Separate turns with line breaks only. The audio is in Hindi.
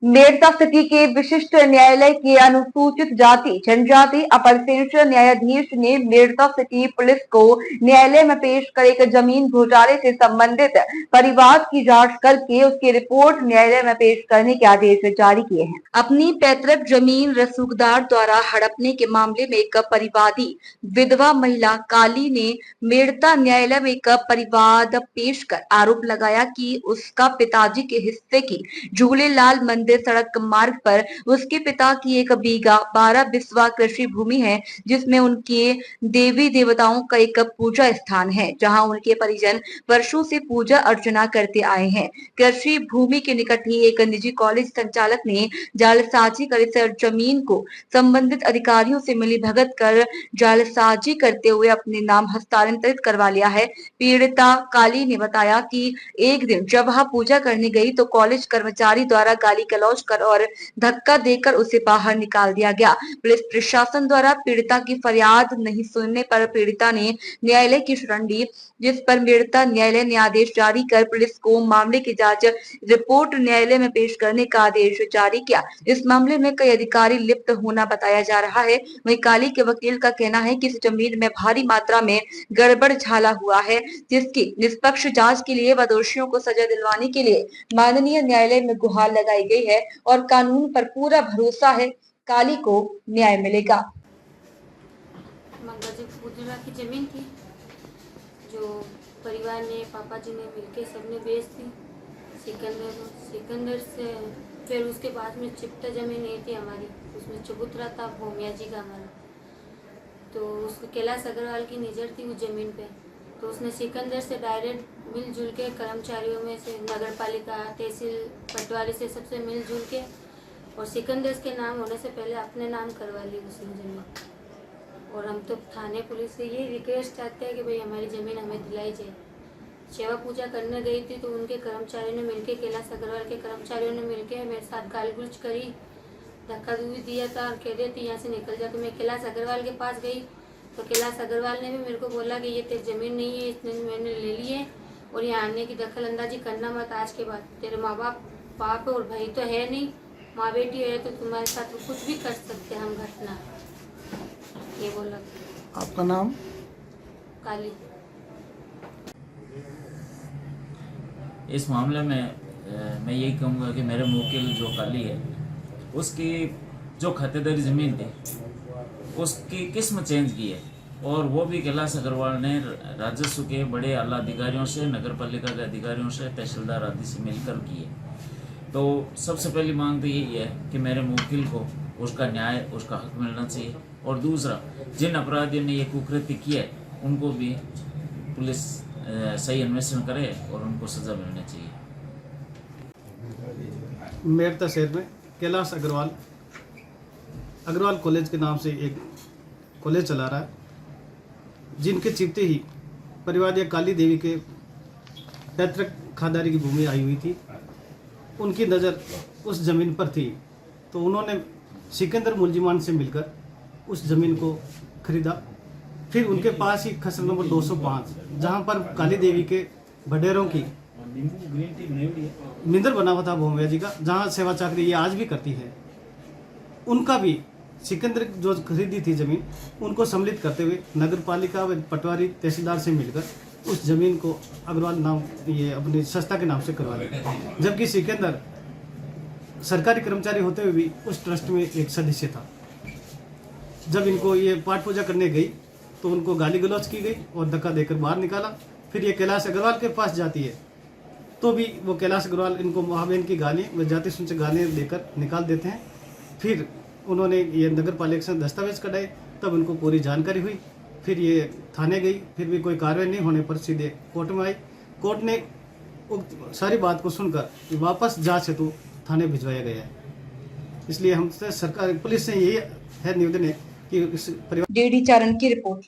मेड़ता सिटी के विशिष्ट न्यायालय के अनुसूचित जाति जनजाति अपर सेशन न्यायाधीश ने मेड़ता सिटी पुलिस को न्यायालय में पेश कर एक जमीन घोटाले से संबंधित परिवाद की जांच करके उसकी रिपोर्ट न्यायालय में पेश करने के आदेश जारी किए हैं। अपनी पैतृक जमीन रसूखदार द्वारा हड़पने के मामले में एक परिवादी विधवा महिला काली ने मेड़ता न्यायालय में एक परिवाद पेश कर आरोप लगाया कि उसका पिताजी के हिस्से की झूलेलाल मंदिर सड़क मार्ग पर उसके पिता की एक बीघा 12 बिस्वा कृषि भूमि है, जिसमें उनके देवी देवताओं का एक पूजा स्थान है, जहां उनके परिजन वर्षों से पूजा अर्चना करते आए हैं। कृषि भूमि के निकट ही एक निजी कॉलेज संचालक ने जालसाजी कर इस जमीन को संबंधित अधिकारियों से मिलीभगत कर जालसाजी करते हुए अपने नाम हस्तांतरित करवा लिया है। पीड़िता काली ने बताया कि एक दिन जब वह पूजा करने गई तो कॉलेज कर्मचारी द्वारा गाली गलौज कर और धक्का देकर उसे बाहर निकाल दिया गया। पुलिस प्रशासन द्वारा पीड़िता की फरियाद नहीं सुनने पर पीड़िता ने न्यायालय की शरण ली, जिस पर पीड़िता न्यायालय ने आदेश जारी कर पुलिस को मामले की जांच रिपोर्ट न्यायालय में पेश करने का आदेश जारी किया। इस मामले में कई अधिकारी लिप्त होना बताया जा रहा है। वहीं काली के वकील का कहना है कि इस जमीन में भारी मात्रा में गड़बड़ झाला हुआ है, जिसकी निष्पक्ष जांच के लिए व दोषियों को सजा दिलवाने के लिए माननीय न्यायालय में गुहार लगाई गई है और कानून पर पूरा भरोसा है, काली को न्याय मिलेगा।
मंगा जी पूजना की जमीन थी जो परिवार ने पापा जी ने मिलके सबने बेच दी सिकंदर से। फिर उसके बाद में चिपटा जमीन नहीं थी हमारी, उसमें चबूतरा था भूमिया जी का हमारा, तो उसको कैलाश अग्रवाल की नज़र थी उस जमीन पे। तो उसने सिकंदर से डायरेक्ट मिलजुल के कर्मचारियों में से नगर पालिका तहसील पटवारी से सबसे मिलजुल के और सिकंदर के नाम होने से पहले अपने नाम करवा ली उसने ज़मीन। और हम तो थाने पुलिस से ये रिक्वेस्ट चाहते हैं कि भाई हमारी ज़मीन हमें दिलाई जाए। सेवा पूजा करने गई थी तो उनके कर्मचारियों ने मिलके कैलाश अग्रवाल के कर्मचारियों ने मिलके मेरे साथ गाली गलौज करी, धक्का भी दिया था और कह रहे थे यहाँ से निकल जा। तो मैं कैलाश अग्रवाल के पास गई तो कैलाश अग्रवाल ने भी मेरे को बोला कि ये तेरी ज़मीन नहीं है, इसने मैंने ले ली है और यहाँ आने की दखल अंदाजी करना मत। आज के बाद तेरे माँ बाप और भाई तो है नहीं, माँ बेटी है तो तुम्हारे साथ कुछ भी कर सकते हम घटना, ये बोला।
आपका नाम?
काली।
इस मामले में मैं यही कहूँगा कि मेरे मुवक्किल जो काली है उसकी जो खातेदारी ज़मीन थी उसकी किस्म चेंज की है और वो भी कैलाश अग्रवाल ने राजस्व के बड़े आला अधिकारियों से, नगर पालिका के अधिकारियों से, तहसीलदार आदि से मिलकर की है। तो सबसे पहली मांग तो यही है कि मेरे मुवक्किल को उसका न्याय, उसका हक मिलना चाहिए और दूसरा जिन अपराधियों ने ये कुकृत्य किया है उनको भी पुलिस सही अन्वेषण करे और उनको सजा मिलनी चाहिए।
मेड़ता शहर में कैलाश अग्रवाल कॉलेज के नाम से एक कॉलेज चला रहा है, जिनके चिपते ही परिवार या काली देवी के पैतृक खादारी की भूमि आई हुई थी। उनकी नज़र उस ज़मीन पर थी तो उन्होंने सिकंदर मुलजिमान से मिलकर उस ज़मीन को खरीदा। फिर उनके पास ही खसर नंबर 205 जहां पर काली देवी के भडेरों की मंदिर बना हुआ था भूमिया जी का, जहां सेवा चाकरी ये आज भी करती है, उनका भी सिकंदर जो खरीदी थी ज़मीन उनको सम्मिलित करते हुए नगर पालिका व पटवारी तहसीलदार से मिलकर उस ज़मीन को अग्रवाल नाम ये अपनी संस्था के नाम से करवा लिया। जबकि सिकंदर सरकारी कर्मचारी होते हुए भी उस ट्रस्ट में एक सदस्य था। जब इनको ये पाठ पूजा करने गई तो उनको गाली गलौज की गई और धक्का देकर बाहर निकाला। फिर ये कैलाश अग्रवाल के पास जाती है तो भी वो कैलाश अग्रवाल इनको महाबहन की गाली व जाति सूचक गालियाँ देकर निकाल देते हैं। फिर उन्होंने ये नगर पालिका से दस्तावेज कढाए, तब उनको पूरी जानकारी हुई। फिर ये थाने गई, फिर भी कोई कार्रवाई नहीं होने पर सीधे कोर्ट में आई। कोर्ट ने सारी बात को सुनकर वापस जांच हेतु थाने भिजवाया गया है। इसलिए हमसे सरकार पुलिस से यही है निवेदन है कि इस परिवार।
डीडी चारण की रिपोर्ट।